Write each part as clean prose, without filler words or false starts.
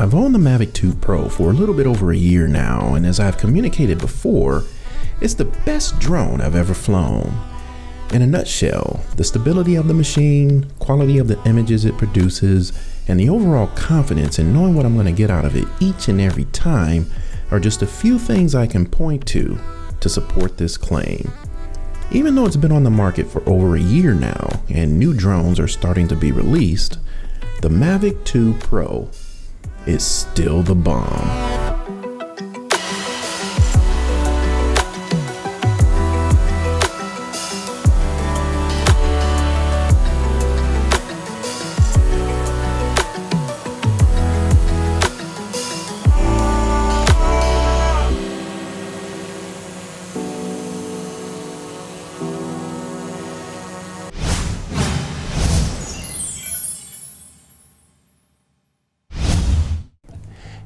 I've owned the Mavic 2 Pro for a little bit over a year now, and as I've communicated before, it's the best drone I've ever flown. In a nutshell, the stability of the machine, quality of the images it produces, and the overall confidence in knowing what I'm going to get out of it each and every time are just a few things I can point to support this claim. Even though it's been on the market for over a year now and new drones are starting to be released, the Mavic 2 Pro is still the bomb.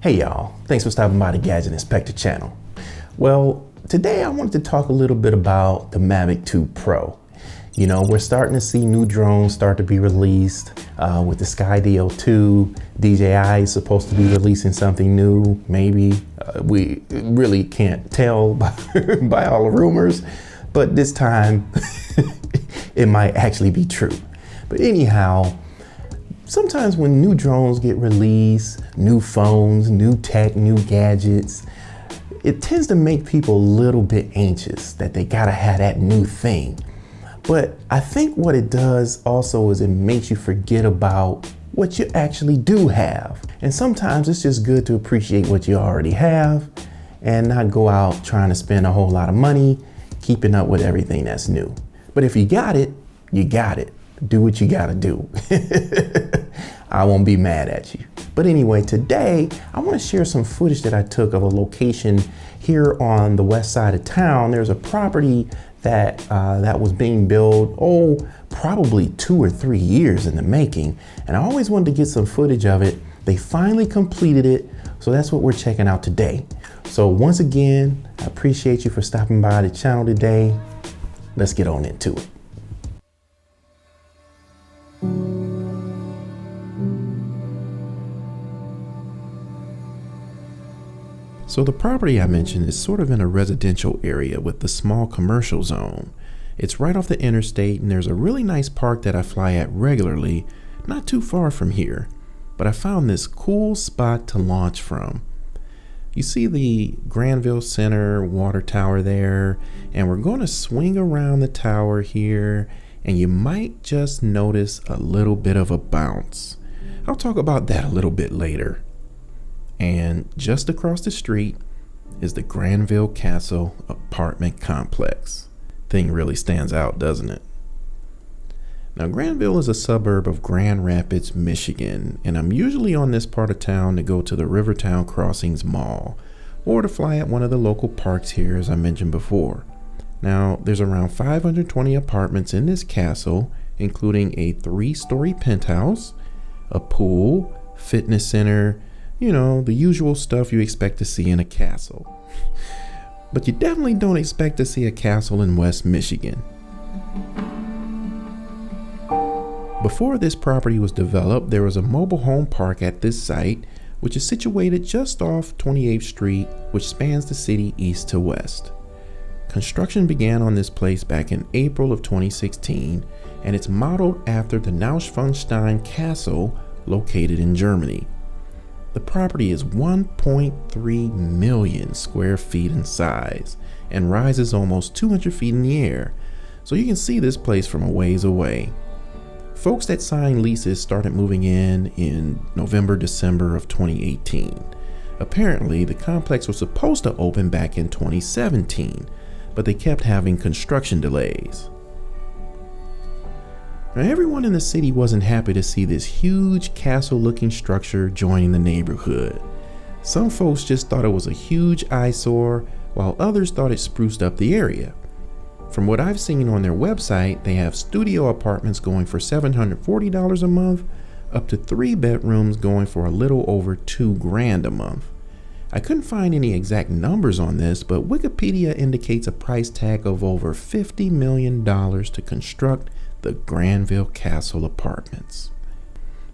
Hey y'all, thanks for stopping by the Gadget Inspector channel. Well, today I wanted to talk a little bit about the Mavic 2 Pro. You know, we're starting to see new drones start to be released with the Skydio 2. DJI is supposed to be releasing something new, maybe. We really can't tell by all the rumors, but this time it might actually be true. But anyhow, sometimes when new drones get released, new phones, new tech, new gadgets, it tends to make people a little bit anxious that they gotta have that new thing. But I think what it does also is it makes you forget about what you actually do have. And sometimes it's just good to appreciate what you already have and not go out trying to spend a whole lot of money keeping up with everything that's new. But if you got it, you got it. Do what you gotta do. I won't be mad at you. But anyway, today I want to share some footage that I took of a location here on the west side of town. There's a property that was being built, probably 2 or 3 years in the making. And I always wanted to get some footage of it. They finally completed it. So that's what we're checking out today. So once again, I appreciate you for stopping by the channel today. Let's get on into it. So the property I mentioned is sort of in a residential area with the small commercial zone. It's right off the interstate and there's a really nice park that I fly at regularly, not too far from here. But I found this cool spot to launch from. You see the Grandville Center water tower there, and we're going to swing around the tower here, and you might just notice a little bit of a bounce. I'll talk about that a little bit later. And just across the street is the Grandville Castle Apartment Complex. Thing really stands out, doesn't it? Now, Grandville is a suburb of Grand Rapids, Michigan, and I'm usually on this part of town to go to the Rivertown Crossings Mall or to fly at one of the local parks here, as I mentioned before. Now, there's around 520 apartments in this castle, including a 3-story penthouse, a pool, fitness center, you know, the usual stuff you expect to see in a castle. But you definitely don't expect to see a castle in West Michigan. Before this property was developed, there was a mobile home park at this site, which is situated just off 28th Street, which spans the city east to west. Construction began on this place back in April of 2016, and it's modeled after the Neuschwanstein Castle located in Germany. The property is 1.3 million square feet in size and rises almost 200 feet in the air, so you can see this place from a ways away. Folks that signed leases started moving in November, December of 2018. Apparently, the complex was supposed to open back in 2017, but they kept having construction delays. Now, everyone in the city wasn't happy to see this huge castle-looking structure joining the neighborhood. Some folks just thought it was a huge eyesore, while others thought it spruced up the area. From what I've seen on their website, they have studio apartments going for $740 a month, up to 3 bedrooms going for a little over $2,000 a month. I couldn't find any exact numbers on this, but Wikipedia indicates a price tag of over $50 million to construct the Grandville Castle Apartments.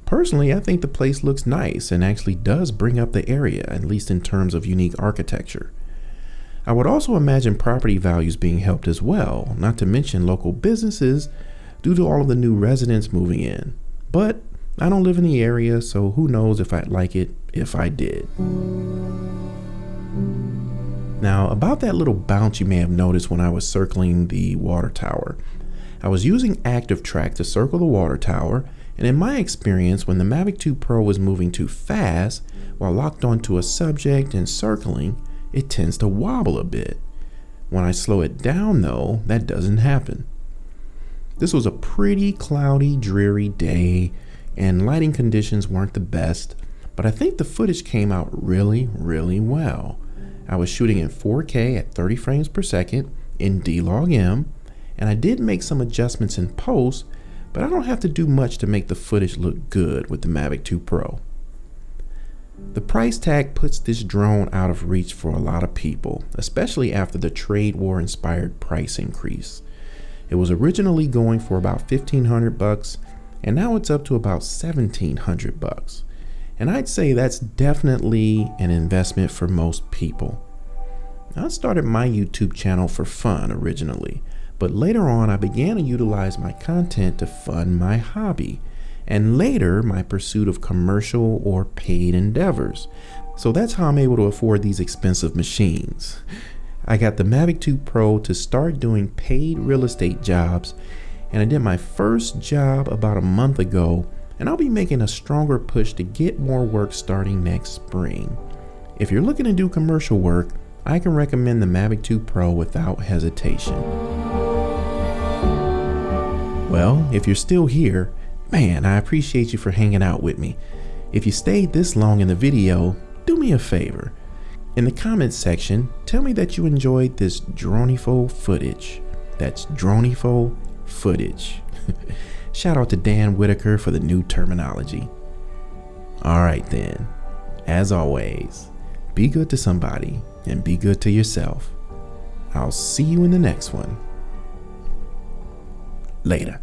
Personally, I think the place looks nice and actually does bring up the area, at least in terms of unique architecture. I would also imagine property values being helped as well, not to mention local businesses due to all of the new residents moving in. But I don't live in the area, so who knows if I'd like it if I did. Now, about that little bounce you may have noticed when I was circling the water tower. I was using active track to circle the water tower, and in my experience, when the Mavic 2 Pro was moving too fast while locked onto a subject and circling, it tends to wobble a bit. When I slow it down though, that doesn't happen. This was a pretty cloudy, dreary day, and lighting conditions weren't the best, but I think the footage came out really, really well. I was shooting in 4K at 30 frames per second in DLOG-M, and I did make some adjustments in post, but I don't have to do much to make the footage look good with the Mavic 2 Pro. The price tag puts this drone out of reach for a lot of people, especially after the trade war inspired price increase. It was originally going for about $1,500 and now it's up to about $1,700. And I'd say that's definitely an investment for most people. I started my YouTube channel for fun originally, but later on I began to utilize my content to fund my hobby, and later my pursuit of commercial or paid endeavors. So that's how I'm able to afford these expensive machines. I got the Mavic 2 Pro to start doing paid real estate jobs, and I did my first job about a month ago, and I'll be making a stronger push to get more work starting next spring. If you're looking to do commercial work, I can recommend the Mavic 2 Pro without hesitation. Well, if you're still here, man, I appreciate you for hanging out with me. If you stayed this long in the video, do me a favor. In the comments section, tell me that you enjoyed this droneful footage. That's droneful footage. Shout out to Dan Whitaker for the new terminology. All right then, as always, be good to somebody and be good to yourself. I'll see you in the next one. Later.